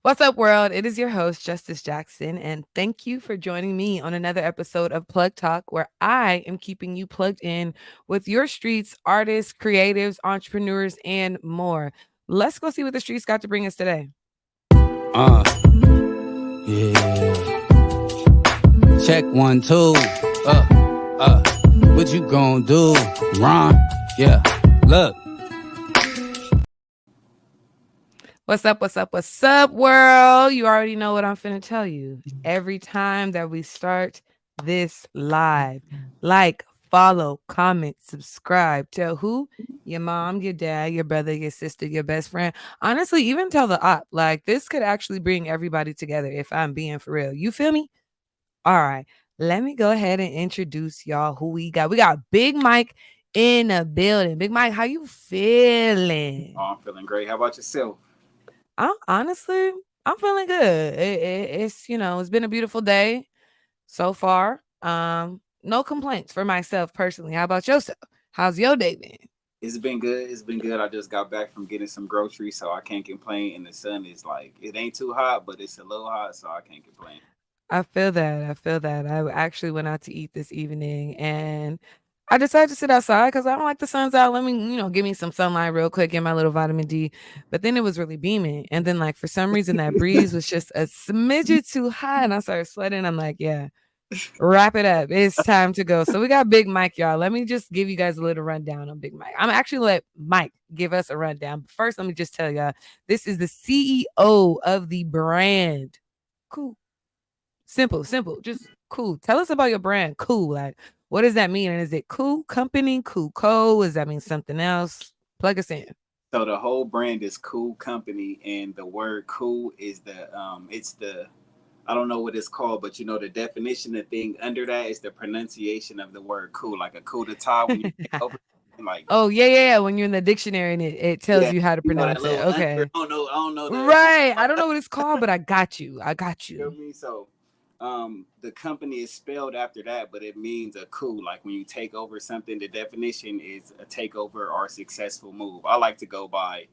What's up, world? It is your host, Justice Jackson, and thank you for joining me on another episode of Plugg Talk, where I am keeping you plugged in with your streets, artists, creatives, entrepreneurs, and more. Let's go see what the streets got to bring us today. Uh, yeah. Check 1, 2. What you gonna do, Ron? Yeah, look. What's up, world? You already know what I'm finna tell you. Every time that we start this live, like, follow, comment, subscribe. Tell who? Your mom, your dad, your brother, your sister, your best friend. Honestly, even tell the op. Like, this could actually bring everybody together if I'm being for real. You feel me? All right. Let me go ahead and introduce y'all who we got. We got Big Mike in the building. Big Mike, how you feeling? Oh, I'm feeling great. How about yourself? Honestly, I'm feeling good. It's it's been a beautiful day so far. No complaints for myself personally. How about yourself? How's your day been? It's been good. It's been good. I just got back from getting some groceries, so I can't complain. And the sun is like, it ain't too hot, but it's a little hot, so I can't complain. I feel that. I feel that. I actually went out to eat this evening and I decided to sit outside because I don't like the sun's out. Let me, give me some sunlight real quick, get my little vitamin D. But then it was really beaming. And then, like, for some reason, that breeze was just a smidget too high. And I started sweating. I'm like, yeah, wrap it up. It's time to go. So we got Big Mike, y'all. Let me just give you guys a little rundown on Big Mike. I'm actually let Mike give us a rundown. But first, let me just tell y'all, this is the CEO of the brand. Cool. Simple. Just cool. Tell us about your brand. Cool. Like, what does that mean? And is it Koo Company, Koo Co? Does that mean something else? Plug us in. So the whole brand is Koo Company, and the word "cool" is it's the I don't know what it's called, but the definition, the thing under that is the pronunciation of the word "cool," like a coup d'etat when you take over, like Oh, yeah. When you're in the dictionary and it tells yeah, you how to that pronounce it. little under. Okay. I don't know the. Right. I don't know what it's called, but I got you. I got You feel you. me? So, the company is spelled after that, but it means a coup. Like when you take over something, the definition is a takeover or a successful move. I like to go by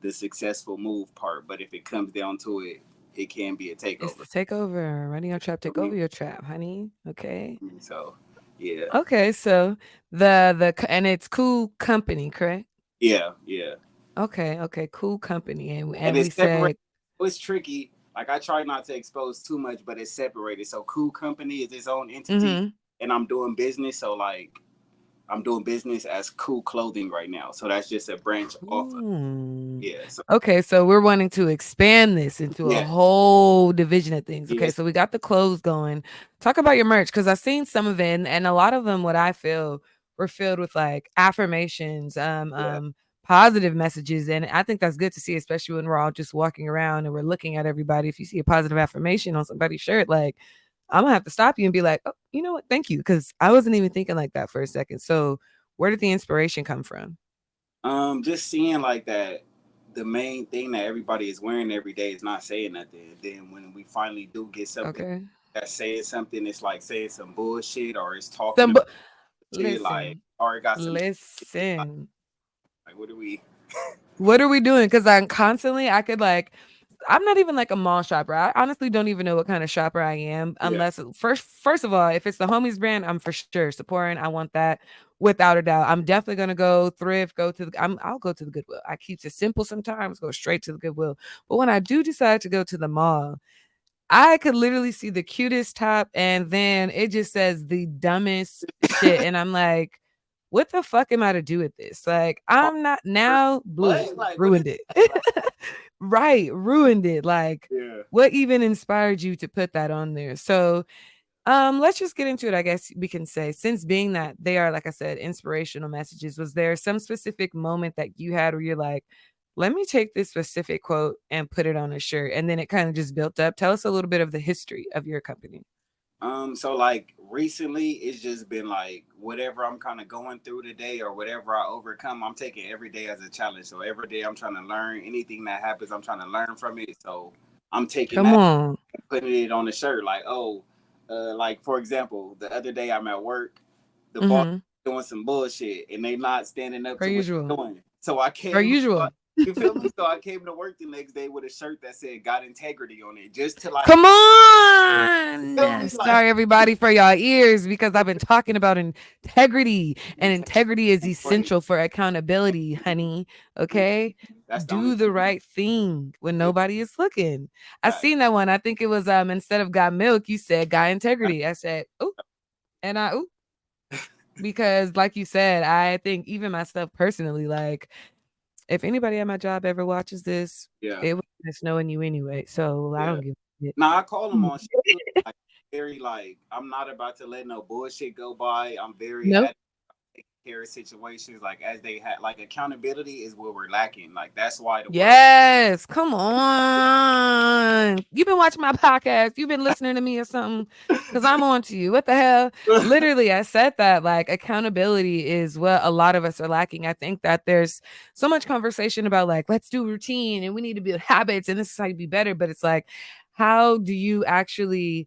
the successful move part, but if it comes down to it, it can be a It's the takeover. takeover. Running your trap, take You over feel your trap, honey. Okay. me? So, yeah, Okay. So and it's Cool Company, correct? yeah, Okay. Cool Company. And and we it's separated. said, It's tricky. Like I try not to expose too much, but it's separated. So, Cool Company is its own entity, mm-hmm. and I'm doing business. So, like, I'm doing business as Cool Clothing right now. So that's just a branch off of Cool. yeah. So Okay, so we're wanting to expand this into a yeah, whole division of things. Okay, yes, so we got the clothes going. Talk about your merch because I've seen some of it, and a lot of them, what I feel, were filled with like affirmations, yeah. positive messages, and I think that's good to see, especially when we're all just walking around and we're looking at everybody. If you see a positive affirmation on somebody's shirt, like I'm gonna have to stop you and be like, oh, you know what? Thank you, because I wasn't even thinking like that for a second. So, where did the inspiration come from? Just seeing like that, the main thing that everybody is wearing every day is not saying nothing. Then when we finally do get something Okay. that's saying something, it's like saying some bullshit or it's talking Some about shit like listen, or it got some listen. like what are we? What are we doing? Because I could like, I'm not even like a mall shopper. I honestly don't even know what kind of shopper I am, Yeah, unless first of all, if it's the homies brand, I'm for sure supporting. I want that without a doubt. I'm definitely gonna go thrift, go to the. I'll go to the Goodwill. I keep it simple sometimes, go straight to the Goodwill. But when I do decide to go to the mall, I could literally see the cutest top and then it just says the dumbest shit. And I'm like, what the fuck am I to do with this? Like, I'm not now blew it, what? Like what is ruined it. like? Right, ruined it. Like, Yeah. what even inspired you to put that on there? So, let's just get into it. I guess we can say, since being that they are, like I said, inspirational messages, was there some specific moment that you had where you're like, let me take this specific quote and put it on a shirt? And then it kind of just built up. Tell us a little bit of the history of your company. So like recently it's just been like whatever I'm kind of going through today or whatever I overcome, I'm taking every day as a challenge. So every day I'm trying to learn anything that happens, I'm trying to learn from it. So I'm taking Come that on. and putting it on the shirt. Like, oh, like for example, the other day I'm at work, the boss Hmm. doing some bullshit and they not standing up Per to what they're usual. doing. So I Per came, usual. You feel me? So I came to work the next day with a shirt that said "Got Integrity" on it, just to like, Come feel on. me? Like, Sorry, everybody, for y'all ears because I've been talking about integrity, and integrity. integrity is Right. essential for accountability, honey. Okay. That's the only Do the thing. right thing when Yeah, nobody is looking. I fact. seen that one. I think it was instead of got milk, you said got integrity. I said, oh, and ooh, because like you said, I think even myself personally, like if anybody at my job ever watches this, Yeah. it was just knowing you anyway. So I Yeah. don't give a shit. Now I call them on shit too. Like, very like I'm not about to let no bullshit go by. I'm very Nope. at care of situations like as they had like accountability is where we're lacking. Like that's why the world. Yes, come on. You've been watching my podcast. You've been listening to me or something because I'm on to you. What the hell? Literally, I said that like accountability is what a lot of us are lacking. I think that there's so much conversation about like, let's do routine and we need to build habits and this is how you be better. But it's like, how do you actually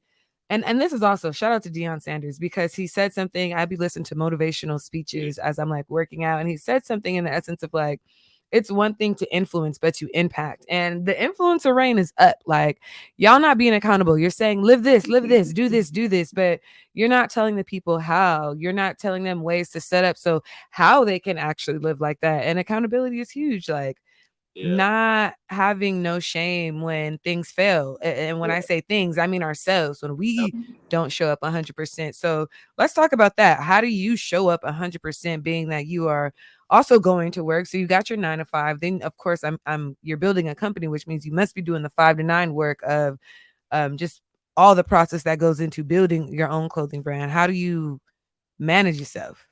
and this is also shout out to Deion Sanders because he said something. I'd be listening to motivational Yeah, speeches as I'm like working out, and he said something in the essence of like, it's one thing to influence, but to impact. And the influencer reign is up. Like, y'all not being accountable. You're saying, live this, do this, but you're not telling the people how. You're not telling them ways to set up so how they can actually live like that. And accountability is huge. Like, yeah, not having no shame when things fail. And when yeah. I say things, I mean ourselves when we don't show up 100%. So let's talk about that. How do you show up 100% being that you are also going to work? So you got your 9 to 5. Then of course I'm you're building a company, which means you must be doing the 5 to 9 work of just all the process that goes into building your own clothing brand. How do you manage yourself?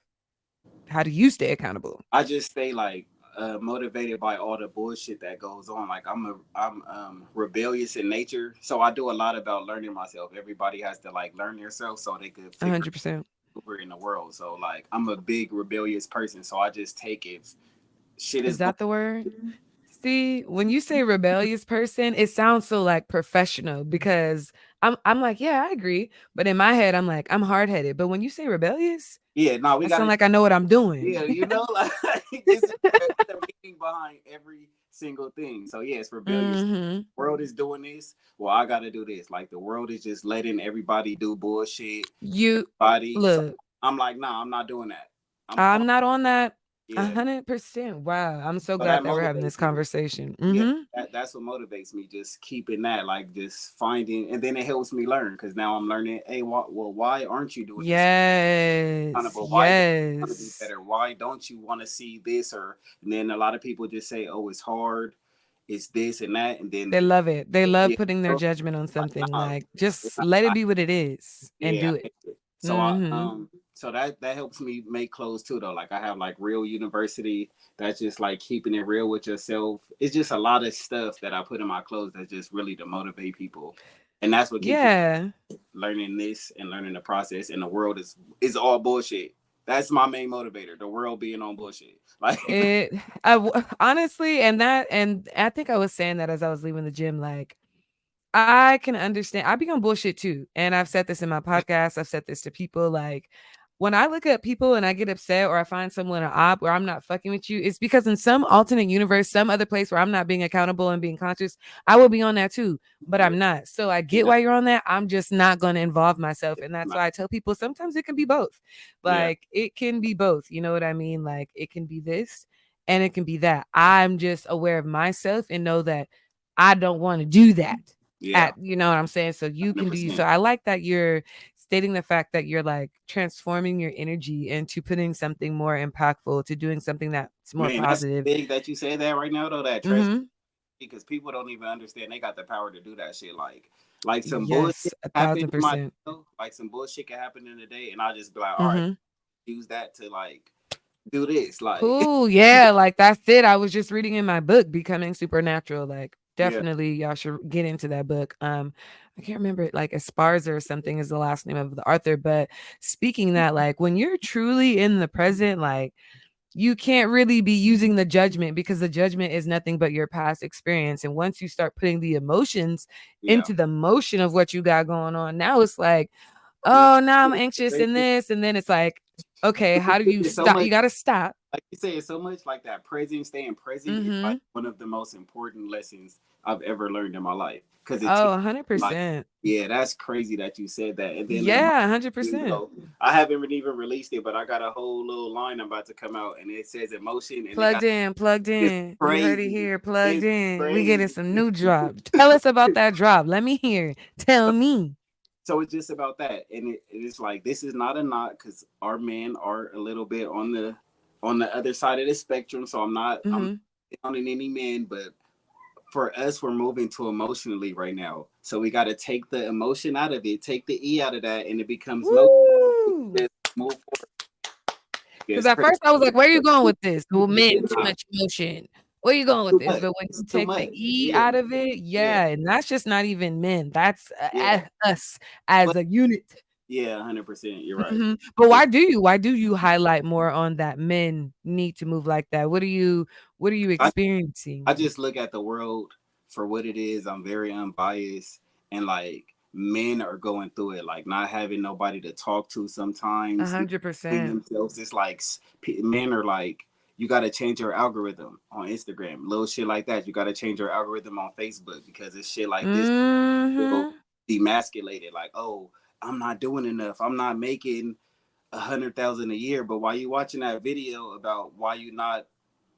How do you stay accountable? I just stay like motivated by all the bullshit that goes on. Like I'm rebellious in nature, so I do a lot about learning myself. Everybody has to like learn themselves so they could figure 100%. out who we're in the world. So like I'm a big rebellious person, so I just take it. Shit Is is going. that the word? See, when you say rebellious person, it sounds so like professional because I'm like, yeah, I agree. But in my head, I'm like, I'm hard headed. But when you say rebellious, Yeah, no, we I got sound to. like I know what I'm doing. Yeah, you know, like this is the meaning behind every single thing. So yeah, it's rebellious. Hmm. World is doing this. Well, I got to do this. Like the world is just letting everybody do bullshit. You Body. So look, I'm like, nah, I'm not doing that. I'm calm. I'm not on that Yeah. 100%. Wow. I'm so So glad that that we're having motivates this me. conversation. Yeah, Hmm. that's what motivates me. Just keeping that, like, just finding, and then it helps me learn because now I'm learning. Hey, well, why aren't you doing this? Yes. Why don't you want to be Yes. better? Why don't you want to see this? Or and then a lot of people just say, "Oh, it's hard, it's this and that," and then They love it. They love yeah, putting their so, judgment on like, something. nah, Like, just let it be what it is and yeah, do I it. hate it. So Hmm. so that helps me make clothes too though. Like I have like real university that's just like keeping it real with yourself. It's just a lot of stuff that I put in my clothes that's just really to motivate people. And that's what keeps me Yeah. learning this and learning the process, and the world is all bullshit. That's my main motivator. The world being on bullshit. Like It honestly, and I think I was saying that as I was leaving the gym, like I can understand. I be on bullshit too. And I've said this in my podcast. I've said this to people. Like, when I look at people and I get upset or I find someone an op where I'm not fucking with you, it's because in some alternate universe, some other place where I'm not being accountable and being conscious, I will be on that too. But yeah, I'm not. So I get yeah, why you're on that. I'm just not going to involve myself. And that's why I tell people sometimes it can be both. yeah, Like, it can be both. You know what I mean? Like, it can be this and it can be that. I'm just aware of myself and know that I don't want to do that yeah, at you know what I'm saying? So you hundred can do you. So percent. I like that you're stating the fact that you're like transforming your energy into putting something more impactful, to doing something that's more Man, that's positive. big that you say that right now though. That trust, Mm-hmm. because people don't even understand they got the power to do that shit. Like some bullshit Yes, a happen thousand in my percent. like some bullshit can happen in the day, and I'll just be like, all right, Mm-hmm. use that to like do this. Like, Cool. Yeah, like that's it. I was just reading in my book, Becoming Supernatural. Like, yeah, definitely y'all should get into that book. I can't remember it, like Esparza or something is the last name of the author. But speaking that, like when you're truly in the present, like you can't really be using the judgment because the judgment is nothing but your past experience. And once you start putting the emotions yeah, into the motion of what you got going on, now it's like, man. oh, now I'm anxious in this. And then it's like, okay, how do you It's so stop? much. You got to stop. like you say, it's so much like that present, staying present is like Mhm. one of the most important lessons I've ever learned in my life because it Oh, teaches like, 100%. yeah, that's crazy that you said that. And then Yeah, you 100%. know, I haven't even released it, but I got a whole little line I'm about to come out, and it says emotion, and it got Plugged in, plugged it's in. You heard it crazy, here, plugged it's in. We getting crazy. some new drop. Tell us about that drop. Let me hear. Tell me. So it's just about that, and it's like this is not a knock because our men are a little bit on the other side of the spectrum. So I'm Mhm. not on any men, but for us, we're moving to emotionally right now. So we got to take the emotion out of it, take the e out of that, and it becomes no. Woo! Just move forward. Yeah, Because it's at crazy. first I was like, where are you going with this? Well, men, too much emotion. Where you going with Too this? much. But when you It's too take the much. E Yeah, out of it, yeah, yeah, and that's just not even men. That's yeah. us as But a unit. yeah, 100%. You're right. Mhm. But It's why do you highlight more on that men need to move like that? What are you I I experiencing? just look at the world for what it is. I'm very unbiased, and like men are going through it, like not having nobody to talk to sometimes, not knowing 100%. themselves. It's like men are like, you got to change your algorithm on Instagram, little shit like that. You got to change your algorithm on Facebook because it's shit like this feel Mhm. demasculated. Like, oh, I'm not doing enough. I'm not making 100,000 a year. But while you watching that video about why you not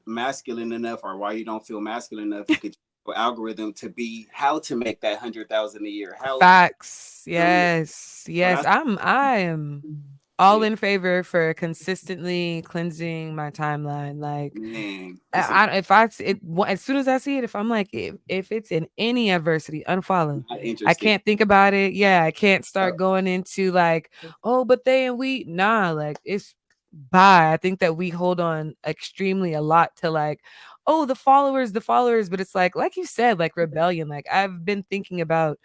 masculine enough or why you don't feel masculine enough, you could algorithm to be how to make that 100,000 a year. How Facts. feel me? Yes. So Yes. that's I am all yeah, in favor for consistently cleansing my timeline. Like man. It's a, if I it as soon as I see it, if I'm like if it's in any adversity, unfollow. not I interested. can't think about it. Yeah, I can't Uh, start going into like, oh, but they and we. Nah, like it's bye. I think that we hold on extremely a lot to like, oh, the followers. But it's like you said, like rebellion. Like I've been thinking about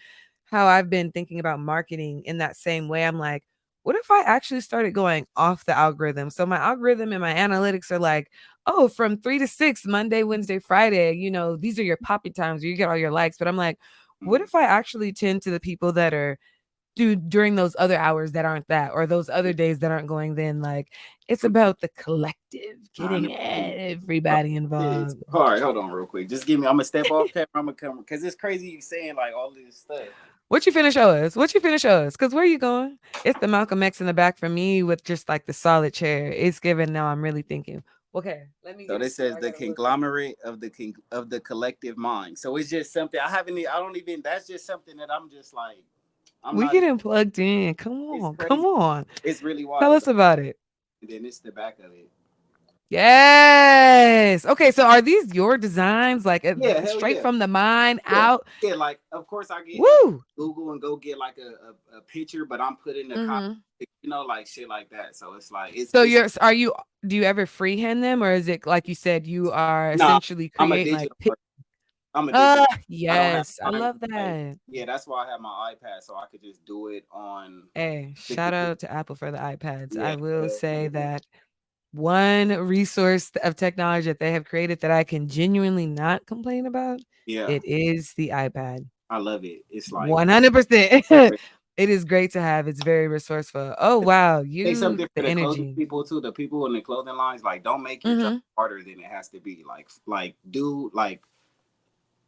how I've been thinking about marketing in that same way. I'm like, what if I actually started going off the algorithm? So my algorithm and my analytics are like, oh, from 3 to 6, Monday, Wednesday, Friday, these are your poppy times where you get all your likes. But I'm like, what mm, if I actually tend to the people that are during those other hours that aren't that, or those other days that aren't going then? Like, it's about the collective, I know. getting Bro, everybody it's involved. all right. Hold on, real quick. Just give me. I'm gonna step off camera. I'm gonna come because it's crazy you saying like all this stuff. What you finna show us? What you finna show us? Cause where you going? It's the Malcolm X in the back for me with just like the solid chair. It's given now. I'm really thinking. Okay, let me So get a this chair. says I the gotta look at. conglomerate of the collective mind. So it's just something I haven't. I don't even. That's just something that I'm just like. I'm We not. getting plugged in. Come It's on, come crazy. on. It's really Tell wild. us about it. And then it's the back of it. Yes. Okay, so are these your designs? Like Yeah, hell straight yeah. from the mind Yeah. out? Yeah, like of course I get on Woo. Google and go get like a picture, but I'm putting a copy, Mm-hmm. like shit like that. So it's like So it's are you? Do you ever freehand them, or is it like you said you are nah, essentially I'm a creating like? digital artist. I'm a digital. I don't have Yes, I time. love Like, that. yeah, that's why I have my iPad so I could just do it on Hey, the shout computer. out to Apple for the iPads. I Yeah, will say that one resource of technology that they have created that I can genuinely not complain about, yeah. it is the iPad. I love it. It's like 100%. It is great to have. It's very resourceful. Oh, wow. say something for The the clothing energy. people too. The people in the clothing lines, like, don't make your job Mhm. harder than it has to be. Like do like.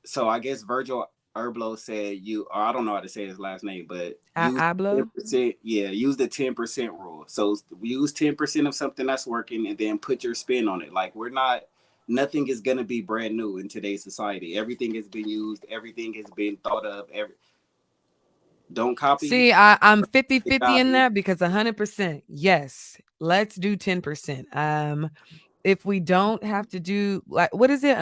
So I guess Virgil Herblo said you. Or I don't know how to say his last name, but use 10%. Ablo? Yeah, use the 10% rule. So use 10% of something that's working, and then put your spin on it. Like we're not. Nothing is gonna be brand new in today's society. Everything has been used. Everything has been thought of. Don't copy. See, I'm 50-50 Copy. in that because 100%. Yes. Let's do 10%. If we don't have to do like what is it?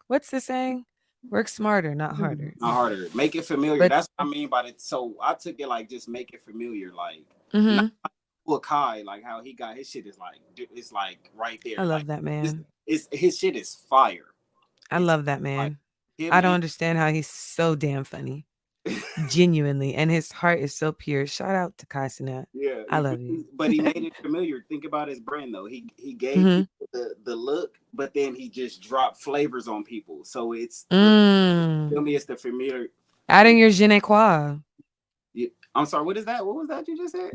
What's the saying? Work smarter, not harder. Not harder. Make it familiar. But That's what I mean by it. So I took it like just make it familiar. Like not mhm. like Kai, like how he got his shit is like it's like right I there. Like love that man. it's his shit is fire. I It's love that like man. him I don't and understand how he's so damn funny. Genuinely. And his heart is so pure. Shout out to Kai Cenat. yeah, I love you. but he made it familiar. Think about his brand though. He gave Mhm. people the look, but then he just dropped flavors on people. So it's Mm. feel me. It's the familiar. Adding your je ne quoi. I'm sorry. What is that? What was that you just said?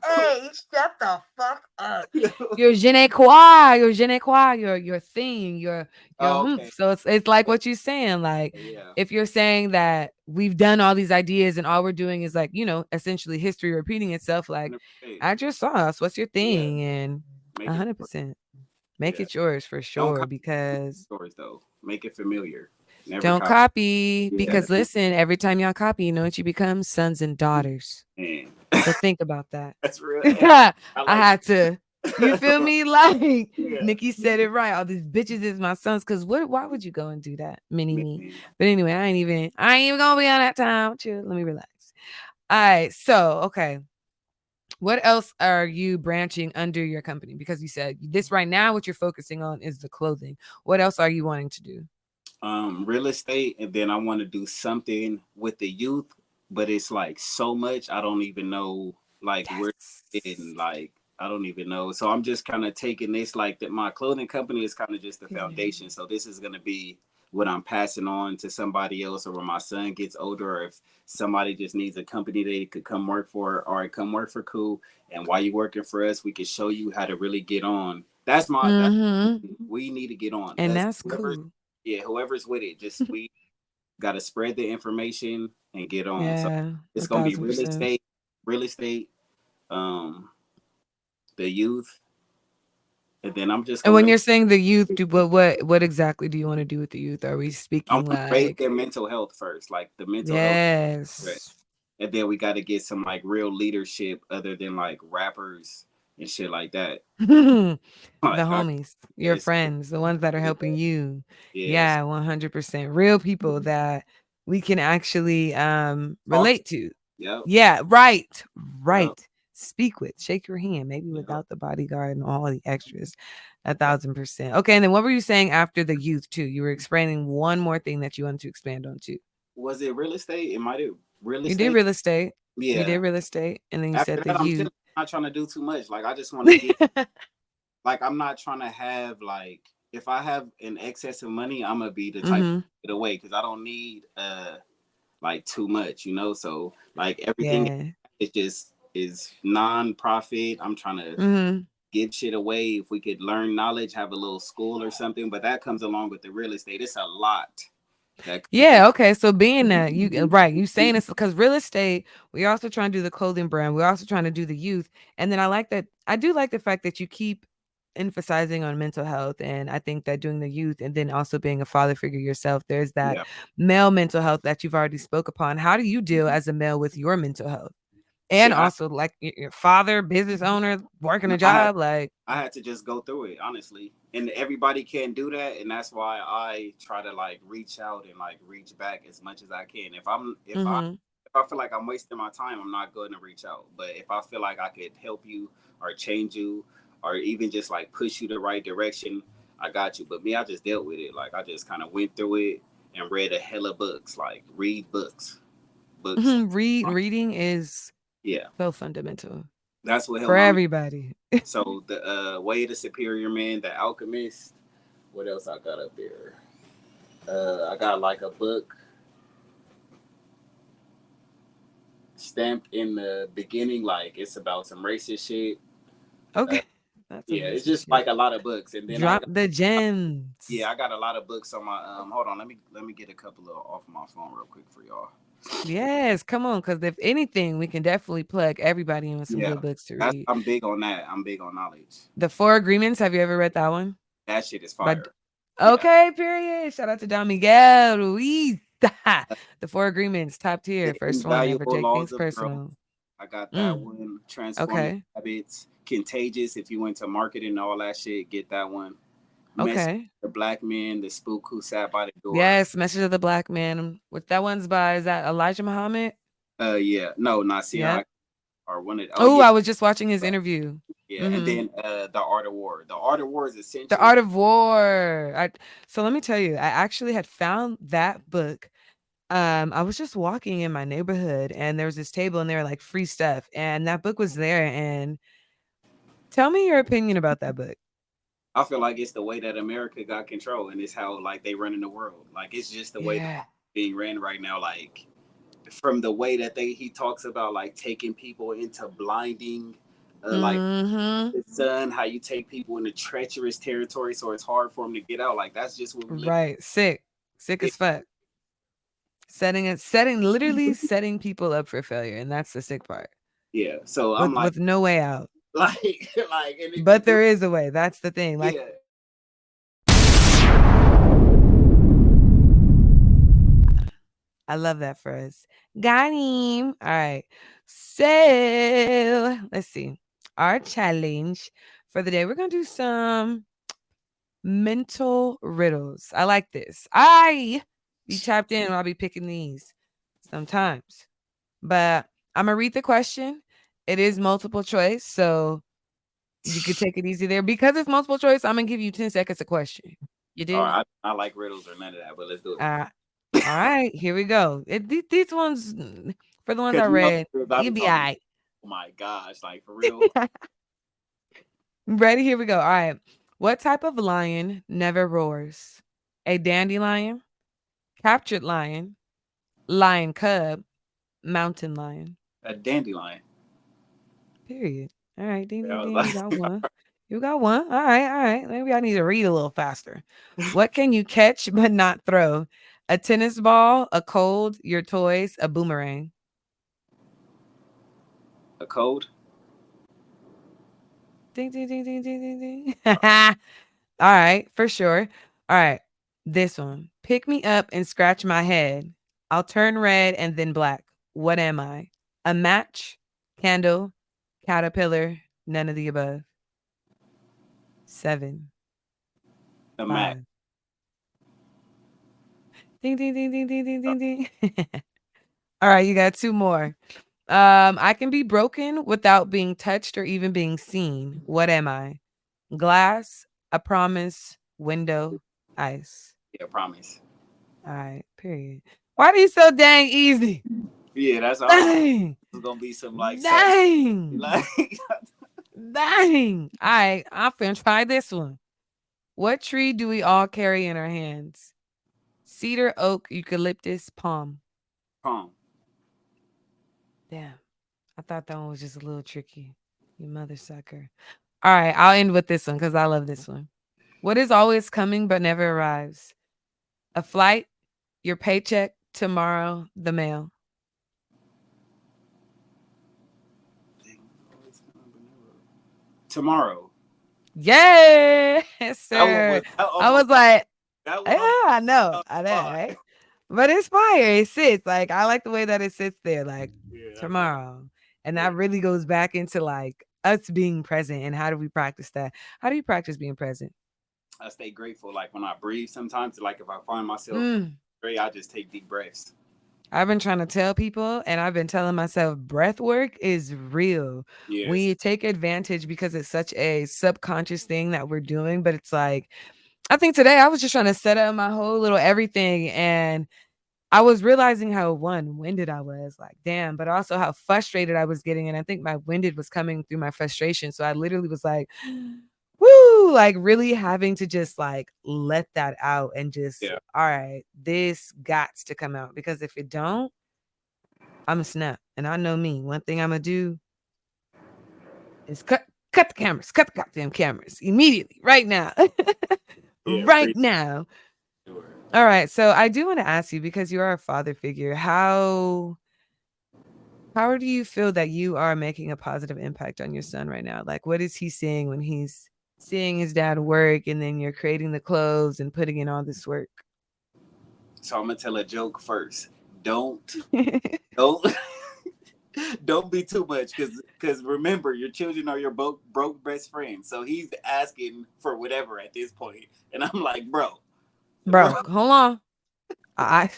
Hey, shut the fuck up. Your je ne quoi, your je ne quoi, your thing, your Oh, humph. okay. So it's like what you're saying. Like Yeah. if you're saying that we've done all these ideas and all we're doing is like, essentially history repeating itself, like 100%. add your sauce. What's your Yeah. thing? And Make it yours. 100% make Yeah. it yours for Don't sure copy because yours though. Make it familiar. Never don't copy. copy Yeah. because listen, every time y'all copy, you know what you become? Sons and daughters. And So think about that. that's real. And I I like had to. You feel that. me? Like Yeah. Nikki said it right. All these bitches is my sons. Cause what? Why would you go and do that, mini me? Man. But anyway, I ain't even gonna be on that time. Chill. Let me relax. All right. So okay. What else are you branching under your company? Because you said this right now. What you're focusing on is the clothing. What else are you wanting to do? Real estate, and then I want to do something with the youth, but it's like so much I don't even know like where Yes. and like I don't even know. So I'm just kind of taking this like that my clothing company is kind of just the Period. foundation. So this is gonna be what I'm passing on to somebody else, or when my son gets older, or if somebody just needs a company they could come work for, or come work for Koo. And while you working for us, we can show you how to really get on. That's Mm-hmm. we need to get on. And That's that's whoever, cool. yeah, whoever's with it, just we got to spread the information and get on. So Yeah, it's a gonna be thousand percent. real estate, um, the youth, and then I'm just And when gonna you're saying the youth, do what exactly do you want to do with the youth? Are we I speaking want to raise like their mental health first, like the mental health, yes. and then we got to get some like real leadership other than like rappers and shit like that. The Like I homies, your yes, friends, the ones that are yeah, helping you. yes, Yeah, 100%. Real people that we can actually talk to, relate to. yep, Yeah, right. yep, Right. Speak with, shake your hand, maybe yep. without the bodyguard and all the extras. 1,000%. Okay, and then what were you saying after the youth too? You were explaining one more thing that you wanted to expand on too. Was it real estate? It might have real You did estate. real estate. You Yeah. did real estate, and then you After said the that, I'm youth. chilling. I'm not trying to do too much. Like I just want to get. Like I'm not trying to have like if I have an excess of money, I'm gonna be the type to Mhm. get away because I don't need like too much, you know. So like everything Yeah. is just is non-profit. I'm trying to Mhm. give shit away. If we could learn knowledge, have a little school or something, but that comes along with the real estate. It's a lot that comes Yeah, okay. So being that you right, you saying this because real estate, we also trying to do the clothing brand. We're also trying to do the youth. And then I do like the fact that you keep emphasizing on mental health. And I think that doing the youth and then also being a father figure yourself, there's that yeah. male mental health that you've already spoke upon. How do you deal as a male with your mental health? And Shit, also like your father, business owner, working a I had job, like I had to just go through it, honestly. And everybody can't do that, and that's why I try to like reach out and like reach back as much as I can. mhm. If I feel like I'm wasting my time, I'm not going to reach out. But if I feel like I could help you or change you or even just like push you the right direction, I got you. But me, I just dealt with it. Like I just kind of went through it and read a hella books. Like read books, books. Reading is Yeah, so fundamental that's what for helped my. everybody. So the Way of the Superior Man, The Alchemist. What else I got up there? I got like a book stamped in the beginning, like it's about some racist shit. Uh, Okay. That's some yeah, it's racist just shit. like a lot of books, and then Drop the gems. I got a lot of books on my. Hold on, let me get a couple of off my phone real quick for y'all. Yes, come on, because if anything, we can definitely plug everybody in with some Yeah, good books to that's read. I'm big on that. I'm big on knowledge. The Four Agreements, have you ever read that one? That shit is But fire. Yeah, okay, period. Shout out to Don Miguel Ruiz. The Four Agreements, top The tier. First one, never Invaluable take Laws things of Growth. personal. I got that Mm, one. Transforming okay. Habits. Contagious. If you went to marketing and all that shit, get that one. Message Okay. the Black Man, the spook who sat by the door. Yes, Message of the Black Man. What that one's by, is that Elijah Muhammad? Yeah, no, not see, Yep. or one of oh Oh, yeah, I was just watching his interview. yeah, and Mhm. then the Art of War. The Art of War is The essentially Art of War. So let me tell you, I actually had found that book. I was just walking in my neighborhood and there was this table and they were like free stuff. And that book was there. And tell me your opinion about that book. I feel like it's the way that America got control, and it's how like they run in the world. Like it's just the way that Yeah. being ran right now. Like from the way that he talks about like taking people into blinding, like Mm-hmm. the sun, how you take people into treacherous territory so it's hard for them to get out. Like that's just what we live. Right. Sick. Sick In. as fuck. Literally setting people up for failure, and that's the sick part. Yeah. So I'm With like, no way out. like, and if you But do, there is a way. That's the thing. Like, yeah. I love that for us. Got him. All right. So let's see. Our challenge for the day. We're gonna do some mental riddles. I like this. I be tapped in. I'll be picking these sometimes. But I'm gonna read the question. It is multiple choice, so you could take it easy there. Because it's multiple choice, I'm gonna give you 10 seconds a question. You All did? right, I like riddles or none of that, but let's do it. Uh, all right, here we go. These ones, for the ones I Because you know, read, I you'll be be all talking. right. Oh my gosh, like for real. Ready? Here we go. All right. What type of lion never roars? A dandelion, captured lion, lion cub, mountain lion. A dandelion. Period. All right. Ding, Yeah, ding, I was ding. You like, got one. You got one. All right. All right. Maybe I need to read a little faster. What can you catch but not throw? A tennis ball, a cold, your toys, a boomerang. a code. Ding, ding, ding, ding, ding, ding, ding. All right. For sure. All right. This one. Pick me up and scratch my head. I'll turn red and then black. What am I? A match, candle, caterpillar, none of the above. 7, A Mac. 5. Ding, ding, ding, ding, ding, ding, ding, ding. All right, you got 2 more. I can be broken without being touched or even being seen. What am I? Glass, a promise, window, ice. Yeah, promise. All right, period. Why are these so dang easy? Yeah, that's all. Dang. It's gonna be some like sex. Dang. Like Dang. All right, I'm finna try this one. What tree do we all carry in our hands? Cedar, oak, eucalyptus, palm. prom. Damn. I thought that one was just a little tricky. You mother sucker. All right, I'll end with this one because I love this one. What is always coming but never arrives? A flight, your paycheck, tomorrow, the mail. Tomorrow. Yes, That one sir. was that I was almost like, that yeah, was almost I know, fine. right? But it's fire. It sits. Like, I like the way that it sits there, like Yeah, that's what. tomorrow. And Yeah. that really goes back into like us being present and how do we practice that? How do you practice being present? I stay grateful. Like when I breathe, sometimes, like if I find myself Mm. great, I just take deep breaths. I've been trying to tell people, and I've been telling myself, breath work is real. Yes, We take advantage because it's such a subconscious thing that we're doing. But it's like, I think today I was just trying to set up my whole little everything. And I was realizing how winded I was, like, damn, but also how frustrated I was getting. And I think my winded was coming through my frustration. So I literally was like, woo, like really having to just like let that out and just, yeah, all right, this gots to come out because if it don't, I'm a snap. And I know me. One thing I'm gonna do is cut the cameras, cut the goddamn cameras immediately, right now. yeah. Right Pretty now. sure. All right. So I do want to ask you because you are a father figure, how do you feel that you are making a positive impact on your son right now? Like what is he seeing when he's seeing his dad work and then you're creating the clothes and putting in all this work? So I'm gonna tell a joke first. Don't don't be too much because remember your children are your broke best friends. So he's asking for whatever at this point, and I'm like, bro, Bro, hold on. I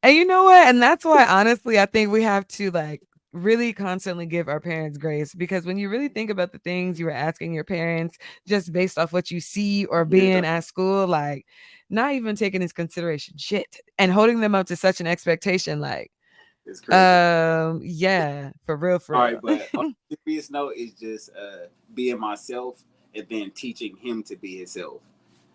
And you know what? And that's why honestly I think we have to like really constantly give our parents grace because when you really think about the things you were asking your parents just based off what you see or yeah, being at school, like not even taking into consideration shit and holding them up to such an expectation, like, it's crazy. yeah, for All right, real. but on a serious note, is just being myself and then teaching him to be himself.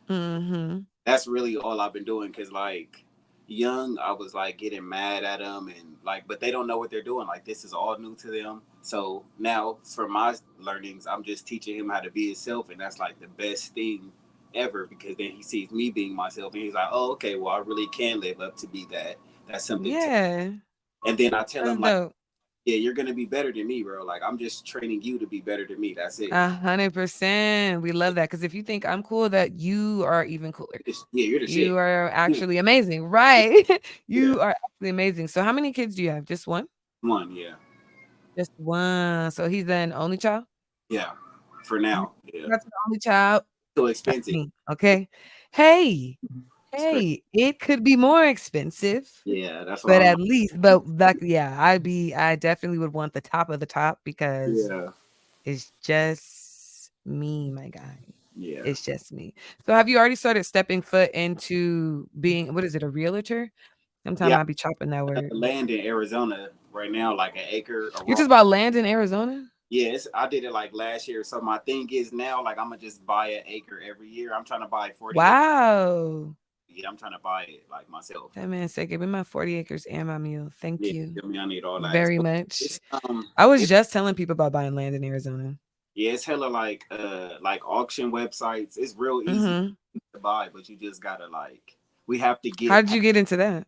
Mhm. That's really all I've been doing because like young, I was like getting mad at them and like, but they don't know what they're doing. Like this is all new to them. So now for my learnings, I'm just teaching him how to be himself, and that's like the best thing ever because then he sees me being myself and he's like, oh, okay, well, I really can live up to be that. That's something. Yeah, And then I tell that's him like, dope. yeah, you're gonna be better than me, bro. Like I'm just training you to be better than me. That's it. 100%. We love that because if you think I'm cool, that you are even cooler. Yeah, you're the shit. You are Yeah, actually amazing, right? yeah. You are actually amazing. So how many kids do you have? Just one? One, yeah, Just one. So he's an only child? yeah. For Mm, now, yeah. That's an only child. So Trust expensive. me. Okay. Hey, It's crazy. hey, it could be more expensive, Yeah, that's why but I'm at like, least, but like, yeah, I definitely would want the top of the top because yeah, it's just me, my guy. yeah, It's just me. So have you already started stepping foot into being, what is it, a realtor? Sometime yeah. I'll be chopping that word. Land in Arizona right now, like an acre, a You're raw. just about land in Arizona? Yes, I did it like last year. So my thing is now, like I'm gonna just buy an acre every year. I'm trying to buy 40 acres. Wow. Yeah, I'm trying to buy it like myself. That man said, "Give me my 40 acres and my mule. Thank Yeah, you I mean, I need all that. very So much." it's I was it's just telling people about buying land in Arizona. yeah, it's hella like auction websites. It's real easy Mhm. to buy, but you just gotta like we have to How get did you get into that?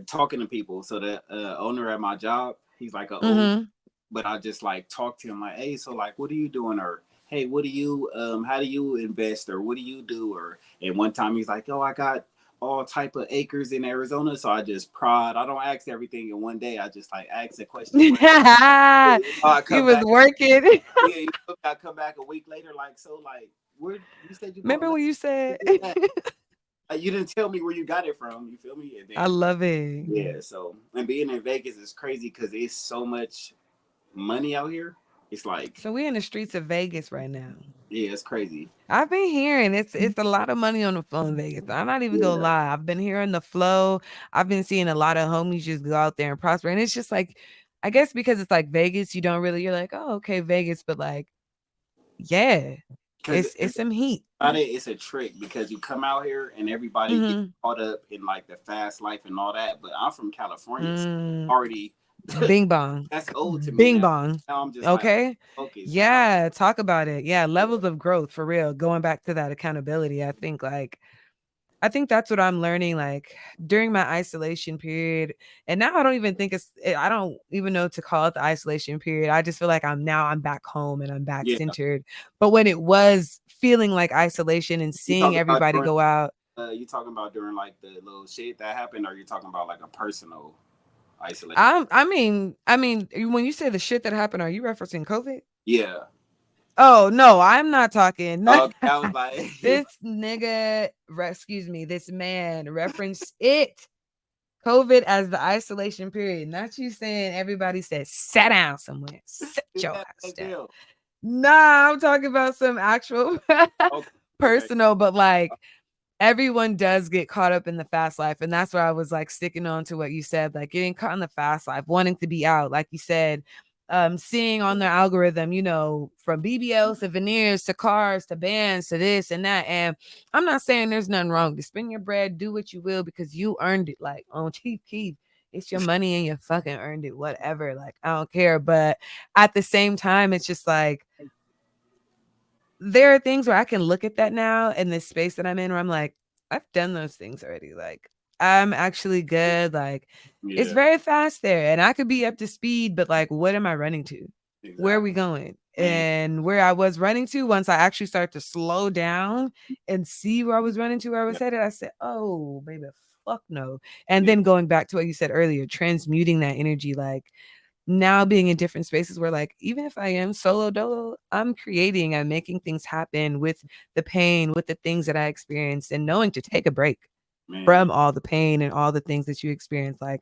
talking to people. So the owner at my job, he's like an old, Mhm. but I just like talk to him like, hey, so like, what are you doing? Or hey, what do you how do you invest? Or what do you do? Or and one time he's like, oh, I got all type of acres in Arizona. So I just prod. I don't ask everything in one day. I just like ask a question one day. I He come was back. working. Yeah, I come back a week later. Like so, like where you said you bought Remember land? when you said Like, you didn't tell me where you got it from. You feel me? And I then love it. yeah, so and being in Vegas is crazy because it's so much money out here. It's like So we in the streets of Vegas right now. yeah, it's crazy. I've been hearing it's a lot of money on the phone in Vegas. I'm not even gonna Yeah, lie. I've been hearing the flow. I've been seeing a lot of homies just go out there and prosper. And it's just like, I guess because it's like Vegas, you don't really, you're like, oh, okay, Vegas, but like, yeah, because it's some heat. it's a trick because you come out here and everybody gets Mm-hmm. caught up in like the fast life and all that. But I'm from California, so Mm, already bing bong. that's old to me Bing now. bong. Now I'm just like Okay. focused now. Yeah, talk about it. Yeah, Yeah, levels of growth for real. Going back to that accountability. I think that's what I'm learning like during my isolation period. And now I don't even think I don't even know to call it the isolation period. I just feel like I'm back home and I'm back yeah. centered. But when it was feeling like isolation and You seeing talking about everybody during go out, you talking about during like the little shit that happened, or you talking about like a personal isolation? I mean, when you say the shit that happened, are you referencing COVID? Yeah. Oh no, I'm not talking. Okay, I was like, This nigga, excuse me, this man referenced it COVID as the isolation period. Not you saying everybody said, "Sit down somewhere. Sit your yeah, ass big down." deal. Nah, I'm talking about some actual Okay, okay, personal, but like everyone does get caught up in the fast life. And that's where I was like sticking on to what you said, like getting caught in the fast life, wanting to be out, like you said, seeing on their algorithm, from BBLs to veneers to cars to bands to this and that. And I'm not saying there's nothing wrong to spend your bread, do what you will because you earned it. Like on Chief Keef, it's your money and you fucking earned it, whatever. Like I don't care. But at the same time, it's just like there are things where I can look at that now in this space that I'm in where I'm like, I've done those things already. Like, I'm actually good. Like, it's yeah, very fast there and I could be up to speed, but like, what am I running to? Where are we exactly, going? man. And where I was running to, once I actually start to slow down and see where I was running to, where I was Yeah, headed, I said, oh, baby, fuck no. And yeah, then going back to what you said earlier, transmuting that energy, like, now being in different spaces where like even if I am solo dolo, I'm making things happen with the pain, with the things that I experienced and knowing to take a break man, from all the pain and all the things that you experience. Like,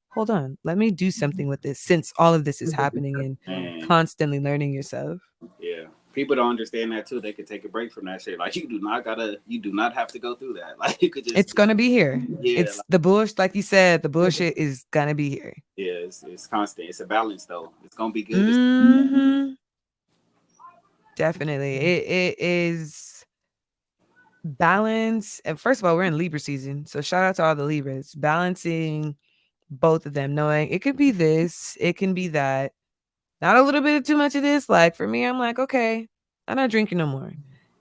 hold on, let me do something with this since all of this is happening and man. constantly learning yourself. Yeah, people don't understand that too. They could take a break from that shit. Like you do not have to go through that. Like you could just, It's gonna be here. yeah, It's like, the bush, like you said, the bullshit is gonna be here. yeah. It's constant. It's a balance though. It's gonna be good. Hmm. Definitely. It is balance. And first of all, we're in Libra season. So shout out to all the Libras. Balancing both of them, knowing it could be this, it can be that. Not a little bit of too much of this. Like for me, I'm like, okay, I'm not drinking no more.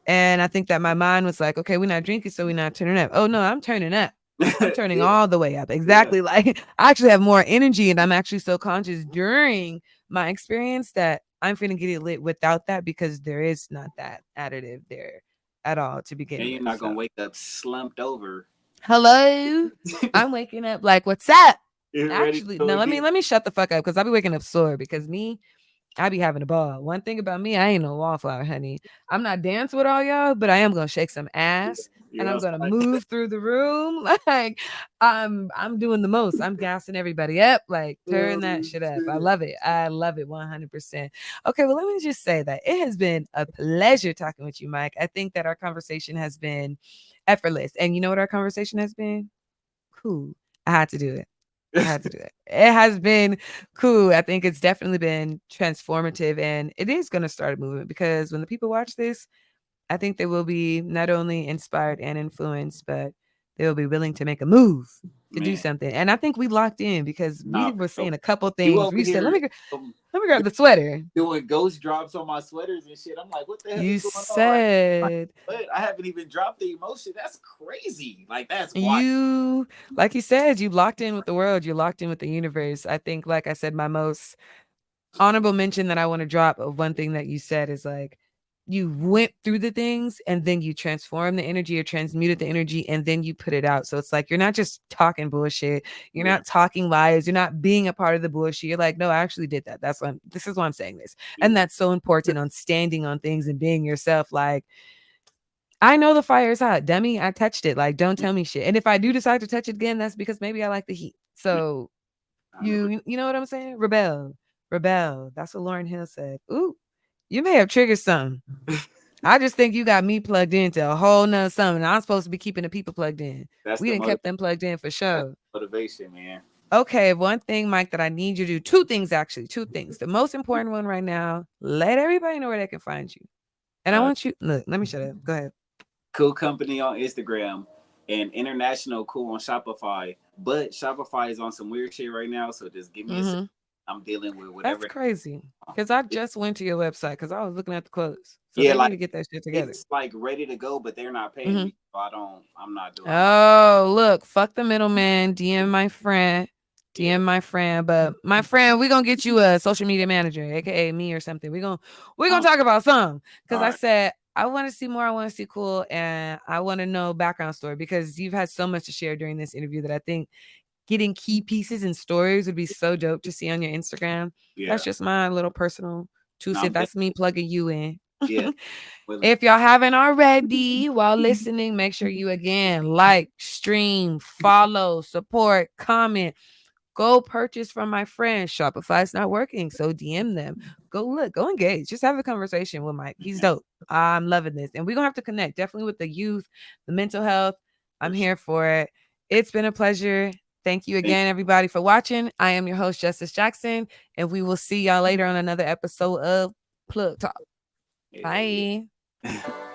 And I think that my mind was like, okay, we're not drinking, so we're not turning up. Oh no, I'm turning up. I'm turning Yeah, all the way up. yeah. Exactly. Like I actually have more energy and I'm actually so conscious during my experience that I'm finna get it lit without that because there is not that additive there at all to begin And you're with. not So gonna wake up slumped over. hello. I'm waking up like, what's up? You're ready to Actually, go no, let me again. let me shut the fuck up because I'll be waking up sore because me, I be having a ball. One thing about me, I ain't no wallflower, honey. I'm not dancing with all y'all, but I am gonna shake some ass and You're I'm gonna outside. move through the room. Like I'm doing the most. I'm gassing everybody up. Like turn Oh, that shit up. I shit. love it. I love it 100%. Okay, well, let me just say that it has been a pleasure talking with you, Mike. I think that our conversation has been effortless. And you know what our conversation has been? Cool. I had to do it. I had to do it. It has been cool. I think it's definitely been transformative and it is going to start a movement because when the people watch this, I think they will be not only inspired and influenced, but they will be willing to make a move to do Man, something. And I think we locked in because nah, we for were sure. saying a couple You things. over We said, here let me grab the sweater. doing ghost drops on my sweaters and shit. I'm like, what the hell is You going on right now? Like, said what? I haven't even dropped the emotion. That's crazy. Like, that's wild. you, like you said, you locked in with the world. You locked in with the universe. I think, like I said, my most honorable mention that I want to drop of one thing that you said is like you went through the things and then you transformed the energy or transmuted the energy and then you put it out. So it's like you're not just talking bullshit. You're Yeah, not talking lies. You're not being a part of the bullshit. You're like, no, I actually did that. This is why I'm saying this. And yeah. that's so important on standing on things and being yourself. Like, I know the fire is hot. Dummy, I touched it. Like, don't tell me shit. And if I do decide to touch it again, that's because maybe I like the heat. So 100%. you know what I'm saying? Rebel. Rebel. That's what Lauren Hill said. Ooh, you may have triggered something. I just think you got me plugged into a whole nother something. I'm supposed to be keeping the people plugged in. That's We the didn't kept them plugged in for that's sure. the motivation, man. Okay, one thing, Mike, that I need you to do. Two things, actually. Two things. The most important one right now, let everybody know where they can find you. And I Uh, want you, look, let me shut up. Go ahead. Koo Company on Instagram and International Koo on Shopify. But Shopify is on some weird shit right now, so just give me a second. Mm-hmm. I'm dealing with That's whatever. crazy. Because I just went to your website because I was looking at the quotes. So Yeah, they need like to get that shit together. it's like ready to go, but they're not paying Mm-hmm. me. So I'm not doing I'm not Oh, look, fuck the middleman. DM my friend. yeah. DM my friend. But my friend, we're gonna get you a social media manager, aka me or something. We're gonna Um, talk about some. all Cause I right. said I want to see more, I want to see cool, and I want to know background story because you've had so much to share during this interview that I think getting key pieces and stories would be so dope to see on your Instagram. That's Yeah. just my little personal two No, cent. I'm That's me plugging you in. yeah, willing. If y'all haven't already, while listening, make sure you again like, stream, follow, support, comment. Go purchase from my friends. Shopify's not working, so DM them. Go look, go engage. Just have a conversation with Mike. He's Yeah, dope. I'm loving this. And we're going to have to connect definitely with the youth, the mental health. I'm for sure. here for it. It's been a pleasure. Thank you Thank again, everybody, for watching. I am your host, Justice Jackson, and we will see y'all later on another episode of Plug Talk. you. Bye. Yeah.